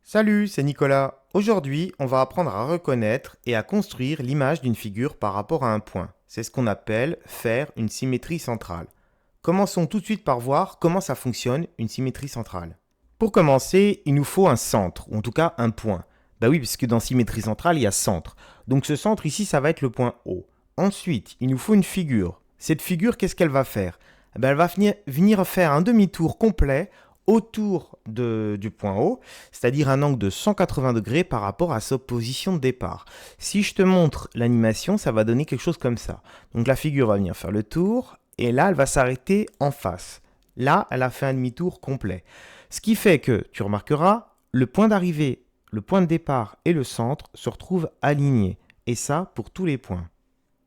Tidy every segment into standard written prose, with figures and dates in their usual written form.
Salut, c'est Nicolas. Aujourd'hui, on va apprendre à reconnaître et à construire l'image d'une figure par rapport à un point. C'est ce qu'on appelle faire une symétrie centrale. Commençons tout de suite par voir comment ça fonctionne une symétrie centrale. Pour commencer, il nous faut un centre, ou en tout cas un point. Bah oui, puisque dans symétrie centrale, il y a centre. Donc ce centre ici, ça va être le point O. Ensuite, il nous faut une figure. Cette figure, qu'est-ce qu'elle va faire? Eh ben, elle va venir faire un demi-tour complet autour du point O, c'est-à-dire un angle de 180 degrés par rapport à sa position de départ. Si je te montre l'animation, ça va donner quelque chose comme ça. Donc la figure va venir faire le tour, et là, elle va s'arrêter en face. Là, elle a fait un demi-tour complet. Ce qui fait que, tu remarqueras, le point d'arrivée, le point de départ et le centre se retrouvent alignés. Et ça, pour tous les points.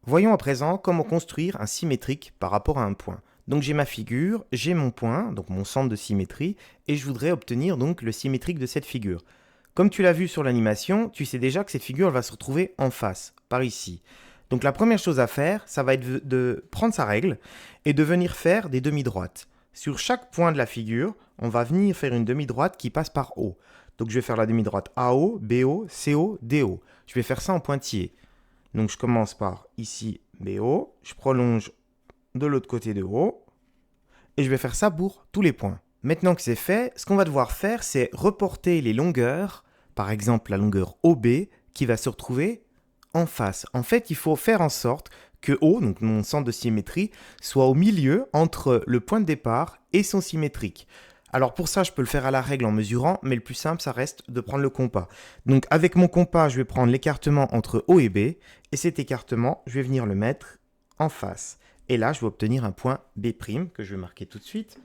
Voyons à présent comment construire un symétrique par rapport à un point. Donc j'ai ma figure, j'ai mon point, donc mon centre de symétrie, et je voudrais obtenir donc le symétrique de cette figure. Comme tu l'as vu sur l'animation, tu sais déjà que cette figure va se retrouver en face, par ici. Donc la première chose à faire, ça va être de prendre sa règle et de venir faire des demi-droites. Sur chaque point de la figure, on va venir faire une demi-droite qui passe par O. Donc je vais faire la demi-droite AO, BO, CO, DO. Je vais faire ça en pointillé. Donc je commence par ici BO, je prolonge de l'autre côté de O, et je vais faire ça pour tous les points. Maintenant que c'est fait, ce qu'on va devoir faire, c'est reporter les longueurs, par exemple la longueur OB, qui va se retrouver en face. En fait, il faut faire en sorte que O, donc mon centre de symétrie, soit au milieu entre le point de départ et son symétrique. Alors pour ça, je peux le faire à la règle en mesurant, mais le plus simple, ça reste de prendre le compas. Donc avec mon compas, je vais prendre l'écartement entre O et B, et cet écartement, je vais venir le mettre en face. Et là, je vais obtenir un point B', que je vais marquer tout de suite.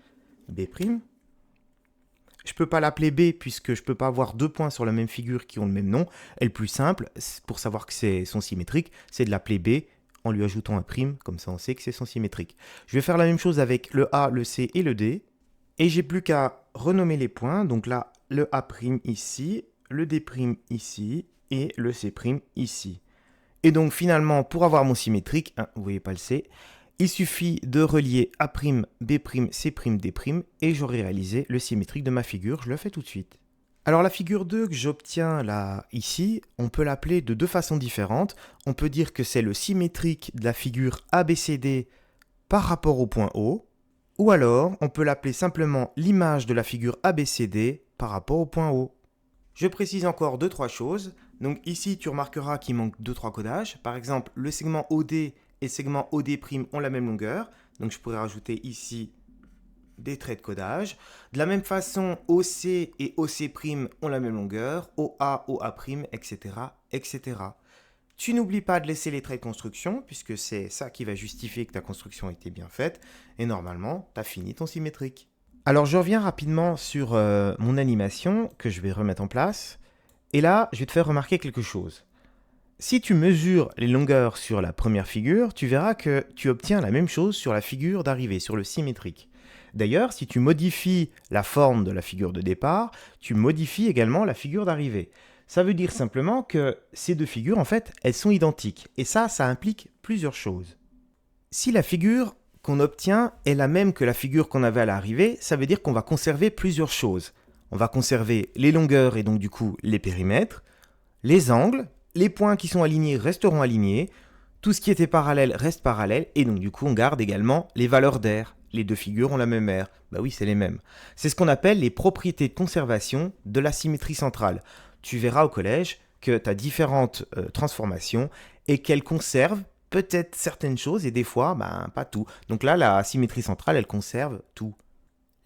B'. Je ne peux pas l'appeler B, puisque je ne peux pas avoir deux points sur la même figure qui ont le même nom. Et le plus simple, pour savoir que c'est son symétrique, c'est de l'appeler B en lui ajoutant un prime, comme ça on sait que c'est son symétrique. Je vais faire la même chose avec le A, le C et le D. Et j'ai plus qu'à renommer les points. Donc là, le A' ici, le D' ici et le C' ici. Et donc finalement, pour avoir mon symétrique, vous voyez pas le C, il suffit de relier A', B', C', D' et j'aurai réalisé le symétrique de ma figure. Je le fais tout de suite. Alors la figure 2 que j'obtiens là, ici, on peut l'appeler de deux façons différentes. On peut dire que c'est le symétrique de la figure ABCD par rapport au point O. Ou alors, on peut l'appeler simplement l'image de la figure ABCD par rapport au point O. Je précise encore 2-3 choses. Donc ici, tu remarqueras qu'il manque 2-3 codages. Par exemple, le segment OD et le segment OD' ont la même longueur. Donc je pourrais rajouter ici des traits de codage. De la même façon, OC et OC' ont la même longueur. OA, OA', etc., etc. Tu n'oublies pas de laisser les traits de construction, puisque c'est ça qui va justifier que ta construction a été bien faite. Et normalement, tu as fini ton symétrique. Alors je reviens rapidement sur mon animation que je vais remettre en place. Et là, je vais te faire remarquer quelque chose. Si tu mesures les longueurs sur la première figure, tu verras que tu obtiens la même chose sur la figure d'arrivée, sur le symétrique. D'ailleurs, si tu modifies la forme de la figure de départ, tu modifies également la figure d'arrivée. Ça veut dire simplement que ces deux figures, en fait, elles sont identiques. Et ça implique plusieurs choses. Si la figure qu'on obtient est la même que la figure qu'on avait à l'arrivée, ça veut dire qu'on va conserver plusieurs choses. On va conserver les longueurs et donc du coup les périmètres, les angles, les points qui sont alignés resteront alignés, tout ce qui était parallèle reste parallèle et donc du coup on garde également les valeurs d'air. Les deux figures ont la même aire. Bah oui, c'est les mêmes. C'est ce qu'on appelle les propriétés de conservation de la symétrie centrale. Tu verras au collège que tu as différentes transformations et qu'elles conservent peut-être certaines choses et des fois, pas tout. Donc là, la symétrie centrale, elle conserve tout.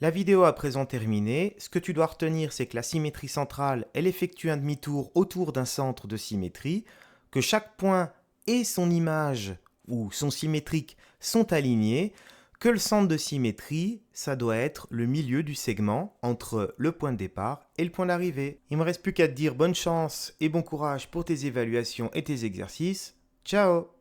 La vidéo à présent terminée. Ce que tu dois retenir, c'est que la symétrie centrale, elle effectue un demi-tour autour d'un centre de symétrie, que chaque point et son image ou son symétrique sont alignés, que le centre de symétrie, ça doit être le milieu du segment entre le point de départ et le point d'arrivée. Il ne me reste plus qu'à te dire bonne chance et bon courage pour tes évaluations et tes exercices. Ciao!